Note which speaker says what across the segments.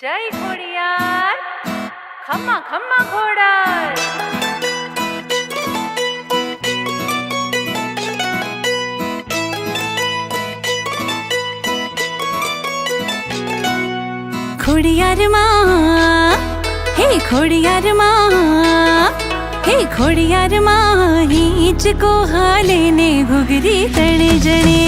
Speaker 1: जय खोड़ियार खम्मा खम्मा खोड़ार। खोड़ियार माँ हे खोड़ियार माँ हे खोड़ियार माँ हीच को हाले ने घुगरी तणे जणे।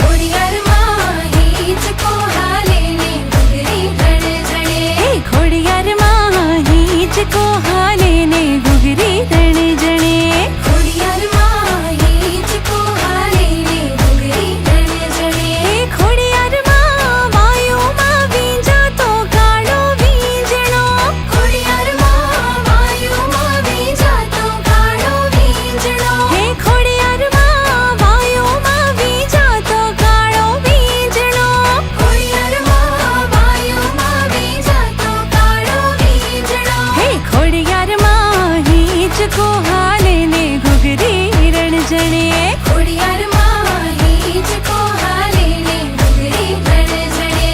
Speaker 2: खोड़ियार माँ हीच को हाले ने घुगरी तणे जणे।
Speaker 1: हे खोड़ियार माँ हीच को हाले ने घुगरी तणे जणे।
Speaker 2: खोड़ियार माँ हीच को हाले ने घुगरी तणे जणे।
Speaker 1: हे खोड़ियार माँ वायु माँ वींजा तो काळो वींजणो।
Speaker 2: खोड़ियार माँ वायु माँ वींजा तो काळो वींजणो।
Speaker 1: हे खोड़ियार माँ वायु माँ वींजा तो काळो वींजणो।
Speaker 2: खोड़ियार माँ वायु माँ वींजा तो काळो वींजणो।
Speaker 1: हे खोड़ियार माँ हीच को हाले ने घुगरी रण जणे।
Speaker 2: खोड़ियार माँ हीच को हाले ने घुगरी तणे जणे।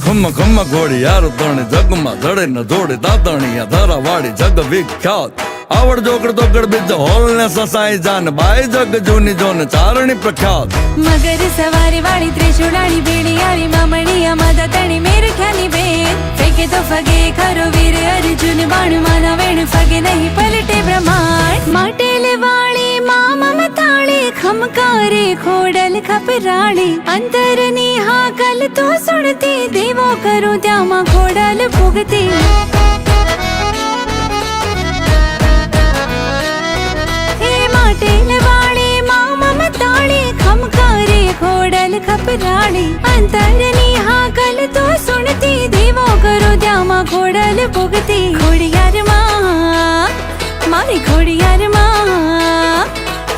Speaker 3: खम्मा खम्मा घोड़ियार तणे जग में धड़े न जोड़े दातणिया धरा वाड़ी जग विख्यात। आवड़ जोगड़ दोगड़ बिज होल ने ससाई जान बाई जग जूनी जोन चारणी प्रख्यात।
Speaker 1: मगर सवारी वाली त्रिशूलानी बेड़ियारी मामणिया मादा तणी मेरे ख्यानी बेन। फेंके तो फगे खरो वीर अर्जुन बाण माना वेण फगे नहीं पलटे ब्रह्मांड। माटेले वाली माँ ममताली खमकारे खोडल खपराली। अंतरनी हाकल तो सुनती देवो करो त्या माँ खोडल पुगती। माटेल वाली माँ ममताली खमकारे खोडल खपराली। अंतरनी हाकल तो सुनती देवो करो त्या माँ खोडल पुगती। खोड़ियार माँ मारी खोड़ियार माँ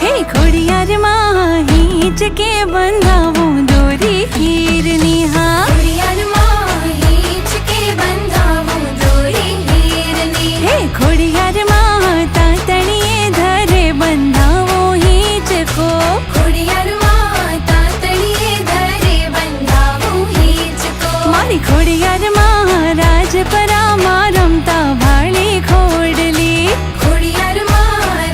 Speaker 1: हे खोड़ियार माँ हीच के बंधावो दोरी हीरनी। हाँ
Speaker 2: खोड़ियार माँ हीच के बंधावो दोरी हीरनी।
Speaker 1: हे खोड़ियार माँ तातणिए धरे बंधावो हीच को।
Speaker 2: खोड़ियार माँ तातणिए धरे बंधावो हीच को।
Speaker 1: मारी खोड़ियार माँ राजपरा माँ रमता भाળી खोडली।
Speaker 2: खोड़ियार माँ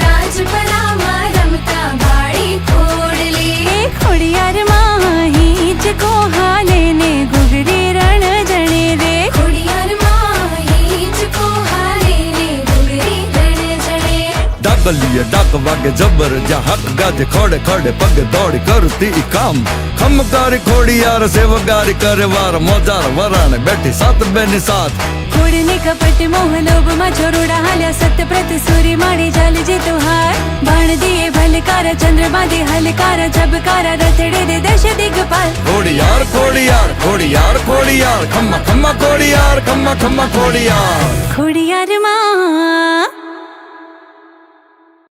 Speaker 2: राजपरा माँ रमता भाળી खोडली।
Speaker 1: हे खोड़ियार माँ हीच को हाले ने घुगरी रण जणे रे।
Speaker 2: खोड़ियार माँ हीच को हाले ने घुगरी तणे जणे।
Speaker 3: डाक लिए डाक वागे जबर जा हक गाजे खोड़े खोड़े पग दौड़ी करती काम। खमकारी खोड़ियार सेवगारी करे वार मोजार वराने बैठी सात बेनी साथ।
Speaker 1: खोडने कपट मोह लोभ मा छोरोडा हाल्या सत्य प्रत सूरी माड़ी जाल जे तुहार। बाण दिए भलकार चंद्रमा दे हलकार झबकारा रथड़े दे दश दिगपाल।
Speaker 3: खोड़ियार खोड़ियार खोड़ियार खोड़ियार खम्मा खम्मा खोड़ियार खम्मा खम्मा खोड़ियार।
Speaker 1: खोड़ियार माँ